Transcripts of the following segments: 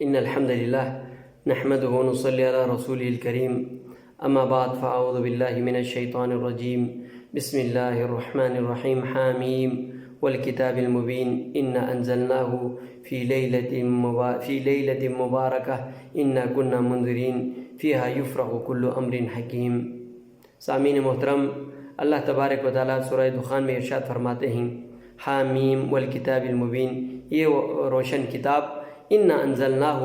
إن الحمد لله نحمده ونصلي على رسوله الكريم أما بعد فأعوذ بالله من الشيطان الرجيم بسم الله الرحمن الرحيم حاميم والكتاب المبين إنا أنزلناه في ليلة مباركة إنا كنا منذرين فيها يفرق كل أمر حكيم. سامعین محترم، اللہ تبارک و تعالیٰ سورہ دخان میں ارشاد فرماتے ہیں حامیم والکتاب المبین، یہ روشن کتاب، انا انزلناہ،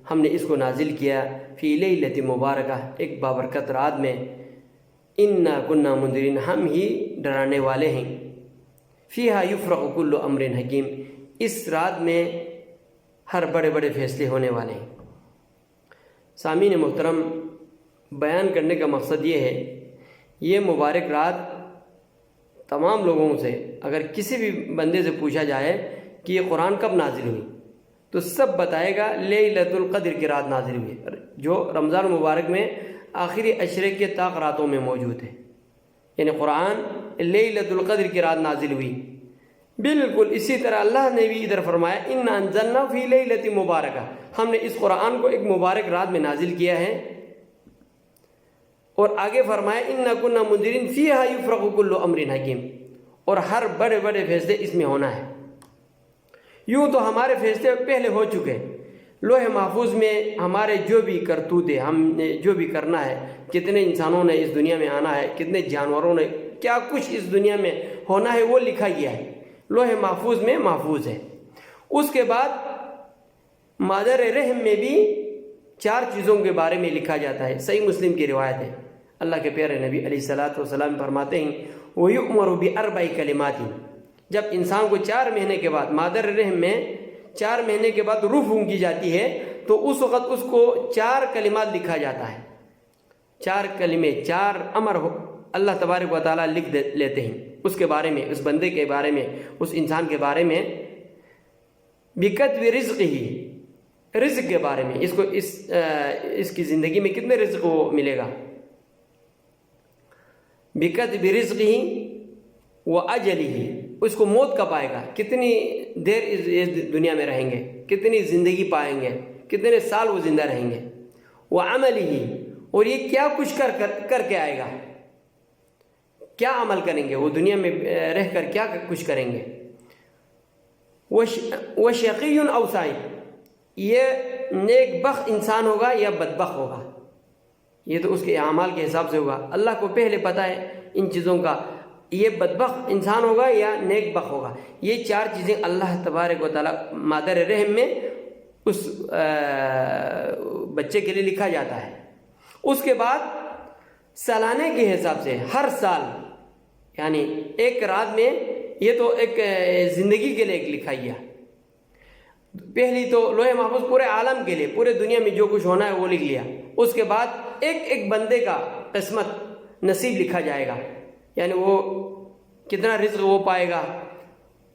ہم نے اس کو نازل کیا، فی لیلۃ مبارکہ، ایک بابرکت رات میں، انا کنا منذرین، ہم ہی ڈرانے والے ہیں، فیہا یفرق کل امر حکیم، اس رات میں ہر بڑے بڑے فیصلے ہونے والے ہیں. سامعین محترم، بیان کرنے کا مقصد یہ ہے، یہ مبارک رات تمام لوگوں سے، اگر کسی بھی بندے سے پوچھا جائے کہ یہ قرآن کب نازل ہوئی تو سب بتائے گا لیلۃ القدر کی رات نازل ہوئی، جو رمضان مبارک میں آخری عشرے کے طاق راتوں میں موجود ہے. یعنی قرآن لیلۃ القدر کی رات نازل ہوئی. بالکل اسی طرح اللہ نے بھی ادھر فرمایا انا انزلنا فی لیلۃ مبارکہ، ہم نے اس قرآن کو ایک مبارک رات میں نازل کیا ہے. اور آگے فرمایا انا کنا منذرین فیہا یفرق کل امر حکیم، اور ہر بڑے بڑے فیصلے اس میں ہونا ہے. یوں تو ہمارے فیصلے پہلے ہو چکے، لوح محفوظ میں ہمارے جو بھی کرتوت ہے، ہم نے جو بھی کرنا ہے، کتنے انسانوں نے اس دنیا میں آنا ہے، کتنے جانوروں نے کیا کچھ اس دنیا میں ہونا ہے، وہ لکھا گیا ہے، لوح محفوظ میں محفوظ ہے. اس کے بعد مادر رحم میں بھی 4 چیزوں کے بارے میں لکھا جاتا ہے. صحیح مسلم کی روایت ہے، اللہ کے پیارے نبی علیہ الصلوۃ والسلام فرماتے ہیں وَيُؤْمَرُ بِأَرْبَعِ كَلِمَاتٍ، جب انسان کو 4 مہینے کے بعد مادر رحم میں 4 مہینے کے بعد روح پھونکی جاتی ہے تو اس وقت اس کو 4 کلمات لکھا جاتا ہے. 4 کلمے، 4 امر اللہ تبارک و تعالیٰ لکھ لیتے ہیں اس کے بارے میں، اس بندے کے بارے میں، اس انسان کے بارے میں. بِكَتْبِ رِزْقِهِ، رزق کے بارے میں، اس کو اس کی زندگی میں کتنے رزق کو ملے گا. بِكَتْبِ رِزْقِهِ وَأَجَلِهِ، اس کو موت کب آئے گا، کتنی دیر اس دنیا میں رہیں گے، کتنی زندگی پائیں گے، کتنے سال وہ زندہ رہیں گے. وَعَمَلِهِ، اور یہ کیا کچھ کر کے آئے گا، کیا عمل کریں گے، وہ دنیا میں رہ کر کیا کچھ کریں گے. وَشَقِيٌّ أَوْ سَعِيدٌ، یہ نیک بخت انسان ہوگا یا بدبخت ہوگا، یہ تو اس کے اعمال کے حساب سے ہوگا. اللہ کو پہلے پتہ ہے ان چیزوں کا، یہ بدبخت انسان ہوگا یا نیک بخت ہوگا. یہ 4 چیزیں اللہ تبارک و تعالیٰ مادر رحم میں اس بچے کے لیے لکھا جاتا ہے. اس کے بعد سالانے کے حساب سے ہر سال، یعنی ایک رات میں، یہ تو ایک زندگی کے لیے ایک لکھا گیا. پہلی تو لوح محفوظ پورے عالم کے لیے، پورے دنیا میں جو کچھ ہونا ہے وہ لکھ لیا. اس کے بعد ایک بندے کا قسمت نصیب لکھا جائے گا، یعنی وہ کتنا رزق وہ پائے گا،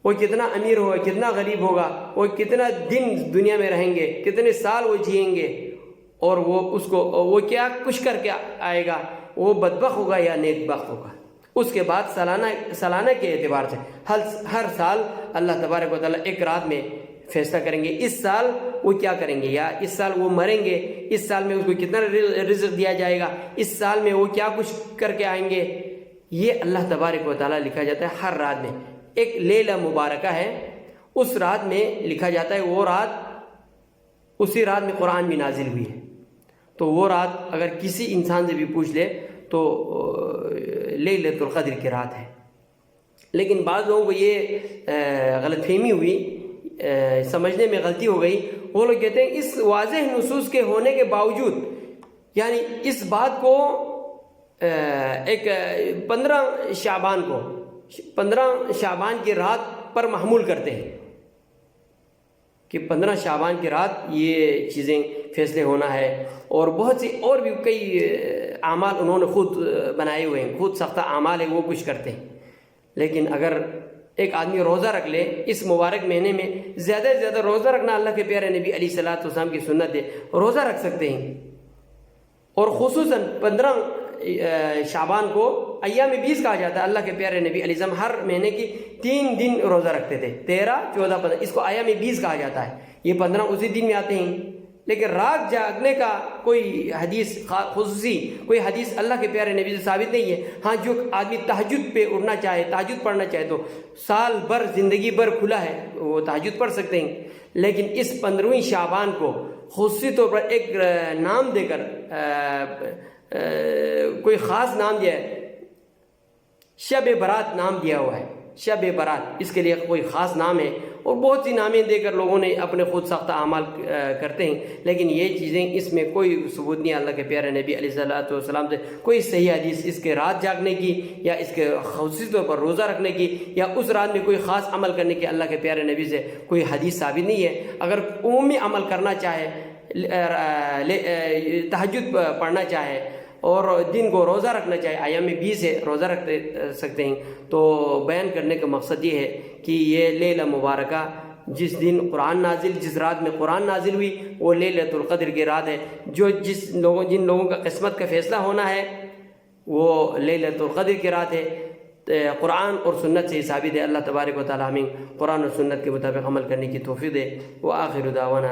وہ کتنا امیر ہوگا، کتنا غریب ہوگا، وہ کتنا دن دنیا میں رہیں گے، کتنے سال وہ جئیں گے، اور وہ کیا کچھ کر کے آئے گا، وہ بدبخت ہوگا یا نیک بخت ہوگا. اس کے بعد سالانہ کے اعتبار سے ہر سال اللہ تبارک و تعالیٰ ایک رات میں فیصلہ کریں گے اس سال وہ کیا کریں گے، یا اس سال وہ مریں گے، اس سال میں اس کو کتنا رزق دیا جائے گا، اس سال میں وہ کیا کچھ کر کے آئیں گے. یہ اللہ تبارک و تعالیٰ لکھا جاتا ہے ہر رات میں. ایک لیلہ مبارکہ ہے، اس رات میں لکھا جاتا ہے، وہ رات، اسی رات میں قرآن بھی نازل ہوئی ہے. تو وہ رات اگر کسی انسان سے بھی پوچھ لے تو لیلۃ القدر کی رات ہے. لیکن بعض لوگوں کو یہ غلط فہمی ہوئی، سمجھنے میں غلطی ہو گئی. وہ لوگ کہتے ہیں اس واضح نصوص کے ہونے کے باوجود، یعنی اس بات کو ایک 15 شعبان کی رات پر محمول کرتے ہیں کہ 15 شعبان کی رات یہ چیزیں فیصلے ہونا ہے. اور بہت سی اور بھی کئی اعمال انہوں نے خود بنائے ہوئے ہیں، خود سختہ اعمال ہے، وہ کچھ کرتے ہیں. لیکن اگر ایک آدمی روزہ رکھ لے اس مبارک مہینے میں، زیادہ سے زیادہ روزہ رکھنا اللہ کے پیارے نبی علیہ الصلوۃ والسلام کی سنت ہے، روزہ رکھ سکتے ہیں. اور خصوصاً 15 شعبان کو ایام 20 کہا جاتا ہے. اللہ کے پیارے نبی علیہ السلام ہر مہینے کی 3 دن روزہ رکھتے تھے، 13، 14، 15. اس کو ایام 20 کہا جاتا ہے. یہ 15 اسی دن میں آتے ہیں. لیکن رات جاگنے کا کوئی حدیث خصوصی کوئی حدیث اللہ کے پیارے نبی سے ثابت نہیں ہے. ہاں جو آدمی تہجد پہ اٹھنا چاہے، تہجد پڑھنا چاہے تو سال بھر زندگی بھر کھلا ہے، وہ تہجد پڑھ سکتے ہیں. لیکن اس 15ویں شعبان کو خصوصی طور پر ایک نام دے کر کوئی خاص نام دیا ہے، شب برات نام دیا ہوا ہے. شب برات اس کے لیے کوئی خاص نام ہے، اور بہت سی نامیں دے کر لوگوں نے اپنے خود ساختہ اعمال کرتے ہیں. لیکن یہ چیزیں اس میں کوئی ثبوت نہیں. اللہ کے پیارے نبی علیہ السلام سے کوئی صحیح حدیث اس کے رات جاگنے کی یا اس کے خصوصی طور پر روزہ رکھنے کی یا اس رات میں کوئی خاص عمل کرنے کی اللہ کے پیارے نبی سے کوئی حدیث ثابت نہیں ہے. اگر عمومی عمل کرنا چاہے، تہجد پڑھنا چاہے اور دن کو روزہ رکھنا چاہے، ایام 20 سے روزہ رکھ سکتے ہیں. تو بیان کرنے کا مقصد یہ ہے کہ یہ لیلہ مبارکہ جس دن قرآن نازل، جس رات میں قرآن نازل ہوئی، وہ لیلۃ القدر کی رات ہے. جن لوگوں کا قسمت کا فیصلہ ہونا ہے وہ لیلۃ القدر کی رات ہے. قرآن اور سنت سے ثابت ہے. اللہ تبارک و تعالی ہمیں قرآن اور سنت کے مطابق عمل کرنے کی توفیق دے. وآخر دعوانا